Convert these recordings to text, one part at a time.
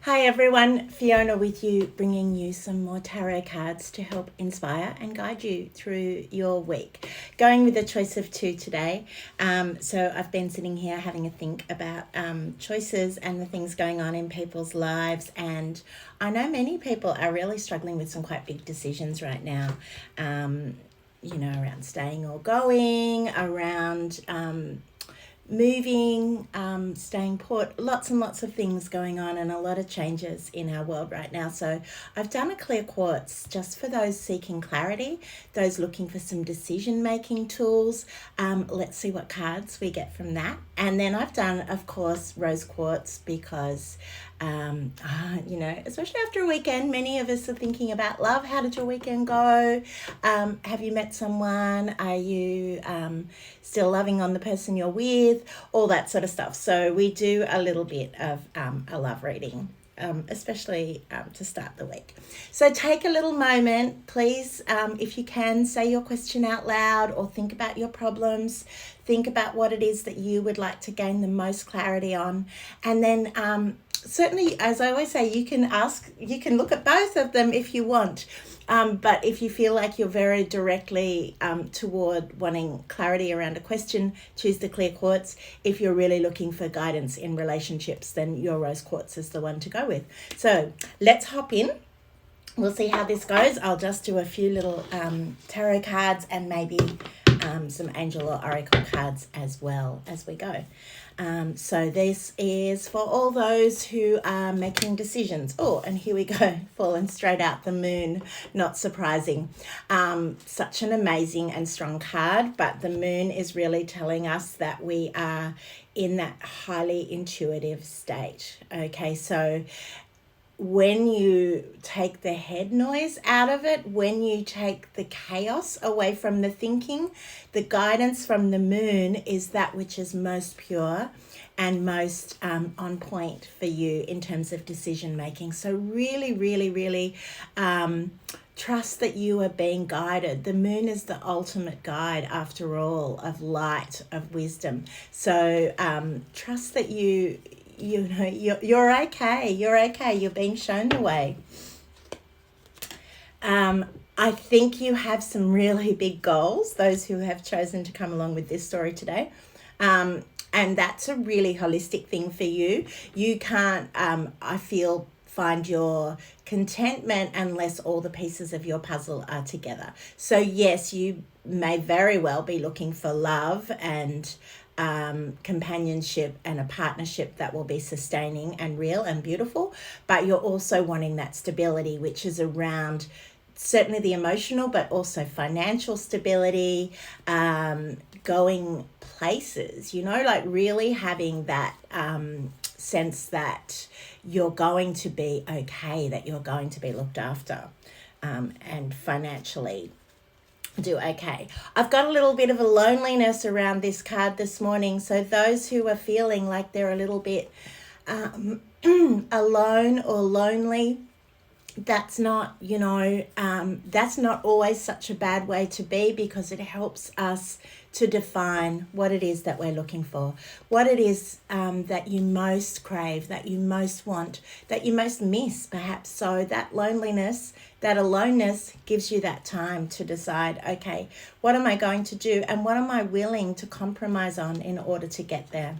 Hi everyone, Fiona with you, bringing you some more tarot cards to help inspire and guide you through your week. Going with a choice of two today. So I've been sitting here having a think about choices and the things going on in people's lives, and I know many people are really struggling with some quite big decisions right now. Around staying or going, around moving, staying put, lots and lots of things going on and a lot of changes in our world right now. So I've done a clear quartz just for those seeking clarity, those looking for some decision making tools. Let's see what cards we get from that. And then I've done, of course, rose quartz because especially after a weekend, many of us are thinking about love. How did your weekend go? Have you met someone? Are you still loving on the person you're with? All that sort of stuff. So we do a little bit of a love reading. Especially to start the week. So take a little moment, please, if you can, say your question out loud or think about your problems. Think about what it is that you would like to gain the most clarity on. And then certainly, as I always say, you can look at both of them if you want. But if you feel like you're very directly toward wanting clarity around a question, choose the clear quartz. If you're really looking for guidance in relationships, then your rose quartz is the one to go with. So let's hop in. We'll see how this goes. I'll just do a few little tarot cards and maybe some angel or oracle cards as well as we go. So this is for all those who are making decisions. Oh, and here we go, falling straight out the moon, not surprising. Such an amazing and strong card, but the moon is really telling us that we are in that highly intuitive state. Okay, so when you take the head noise out of it, when you take the chaos away from the thinking, the guidance from the moon is that which is most pure and most on point for you in terms of decision making. So really, really, really trust that you are being guided. The moon is the ultimate guide, after all, of light, of wisdom. So trust that you're okay. You're okay. You're being shown the way. I think you have some really big goals, those who have chosen to come along with this story today. And that's a really holistic thing for you. You can't, I feel, find your contentment unless all the pieces of your puzzle are together. So yes, you may very well be looking for love and companionship and a partnership that will be sustaining and real and beautiful, but you're also wanting that stability, which is around certainly the emotional but also financial stability, going places, like really having that sense that you're going to be okay, that you're going to be looked after, and financially do okay. I've got a little bit of a loneliness around this card this morning. So those who are feeling like they're a little bit alone or lonely, that's not, that's not always such a bad way to be, because it helps us to define what it is that we're looking for, what it is that you most crave, that you most want, that you most miss perhaps. So that loneliness, that aloneness gives you that time to decide, okay, what am I going to do and what am I willing to compromise on in order to get there?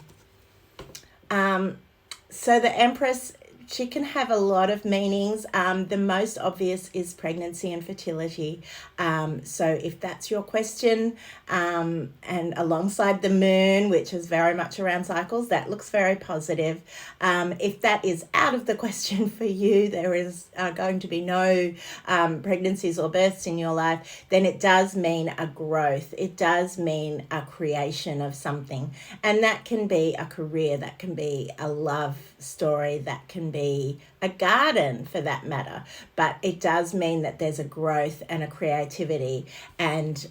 So the Empress, she can have a lot of meanings. The most obvious is pregnancy and fertility. So if that's your question, and alongside the moon, which is very much around cycles, that looks very positive. If that is out of the question for you, there is going to be no pregnancies or births in your life, then it does mean a growth. It does mean a creation of something. And that can be a career, that can be a love story, that can be a garden for that matter, but it does mean that there's a growth and a creativity, and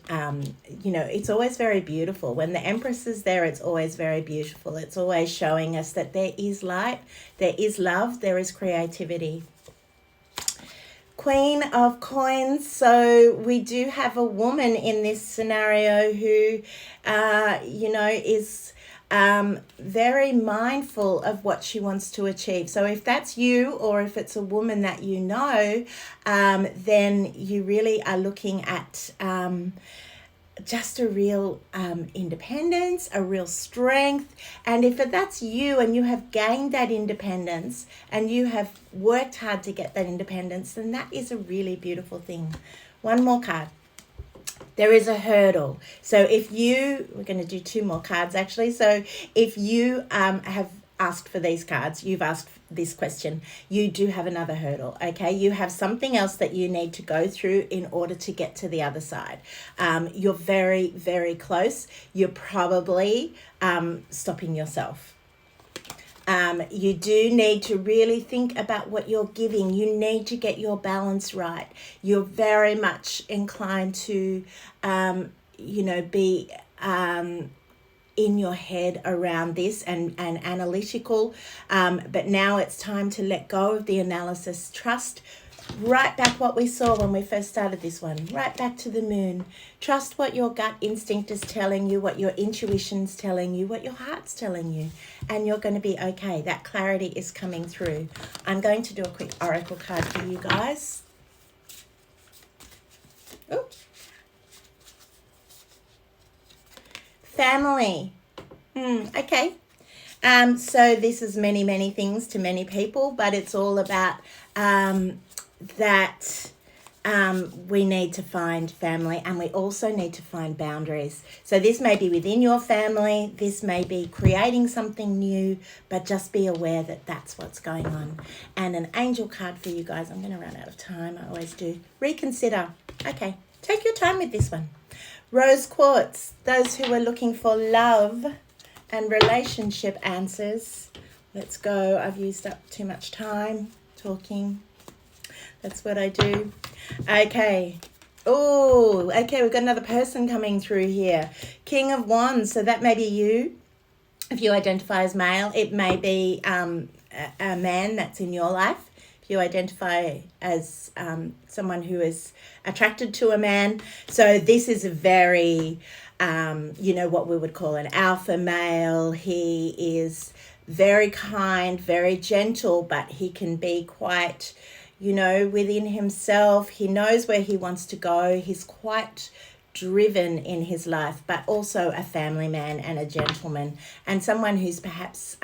it's always very beautiful. When the Empress is there, it's always very beautiful. It's always showing us that there is light, there is love, there is creativity. Queen of Coins. So we do have a woman in this scenario who is very mindful of what she wants to achieve. So if that's you, or if it's a woman that you know, then you really are looking at just a real independence, a real strength. And if that's you and you have gained that independence and you have worked hard to get that independence, then that is a really beautiful thing. One more card. There is a hurdle. So if you, we're going to do 2 more cards actually. So if you have asked for these cards, you've asked this question, you do have another hurdle, okay? You have something else that you need to go through in order to get to the other side. You're very, very close. You're probably stopping yourself. You do need to really think about what you're giving. You need to get your balance right. You're very much inclined to, be in your head around this and analytical. But now it's time to let go of the analysis. Trust right back what we saw when we first started this one, right back to the moon. Trust what your gut instinct is telling you, what your intuition's telling you, what your heart's telling you, and you're going to be okay. That clarity is coming through. I'm going to do a quick oracle card for you guys. Ooh. Family. Okay. So this is many, many things to many people, but it's all about that we need to find family, and we also need to find boundaries. So this may be within your family, this may be creating something new, but just be aware that that's what's going on. And an angel card for you guys. I'm going to run out of time. I always do. Reconsider. Okay, take your time with this one. Rose quartz, those who are looking for love and relationship answers. Let's go. I've used up too much time talking. That's what I do. Okay. Oh, okay, we've got another person coming through here. King of Wands, so that may be you. If you identify as male, it may be a man that's in your life. If you identify as someone who is attracted to a man. So this is a very, what we would call an alpha male. He is very kind, very gentle, but he can be quite, within himself. He knows where he wants to go. He's quite driven in his life, but also a family man and a gentleman, and someone who's perhaps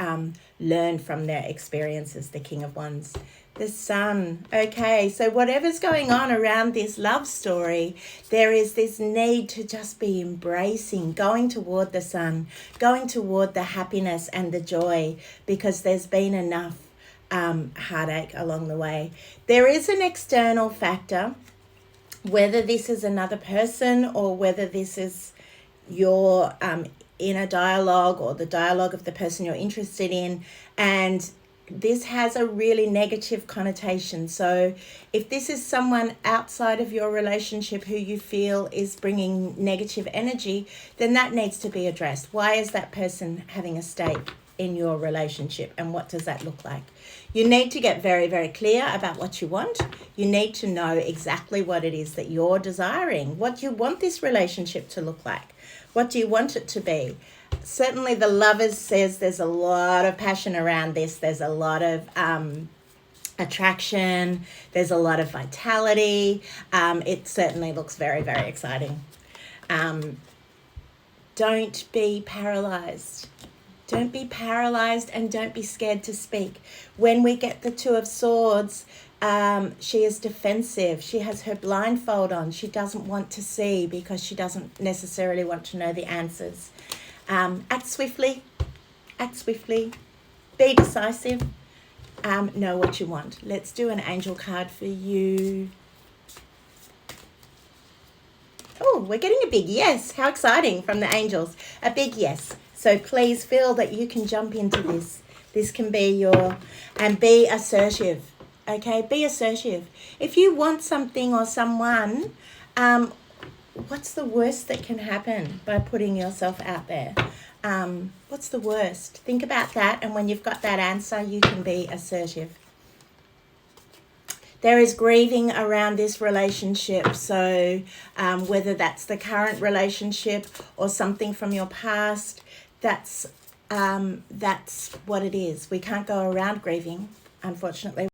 learned from their experiences. The King of Wands. The Sun. Okay, so whatever's going on around this love story, there is this need to just be embracing, going toward the sun, going toward the happiness and the joy, because there's been enough heartache along the way. There is an external factor, whether this is another person or whether this is your inner dialogue or the dialogue of the person you're interested in, and this has a really negative connotation. So if this is someone outside of your relationship who you feel is bringing negative energy, then that needs to be addressed. Why is that person having a stake in your relationship, and what does that look like? You need to get very, very clear about what you want. You need to know exactly what it is that you're desiring. What do you want this relationship to look like? What do you want it to be? Certainly the Lovers says there's a lot of passion around this. There's a lot of attraction. There's a lot of vitality. It certainly looks very, very exciting. Don't be paralyzed. Don't be paralyzed, and don't be scared to speak. When we get the Two of Swords, she is defensive. She has her blindfold on. She doesn't want to see because she doesn't necessarily want to know the answers. Act swiftly. Act swiftly. Be decisive. Know what you want. Let's do an angel card for you. Oh, we're getting a big yes. How exciting from the angels. A big yes. So please feel that you can jump into this. This can be and be assertive. Okay, be assertive. If you want something or someone, what's the worst that can happen by putting yourself out there? What's the worst? Think about that, and when you've got that answer, you can be assertive. There is grieving around this relationship, so whether that's the current relationship or something from your past, that's that's what it is. We can't go around grieving, unfortunately.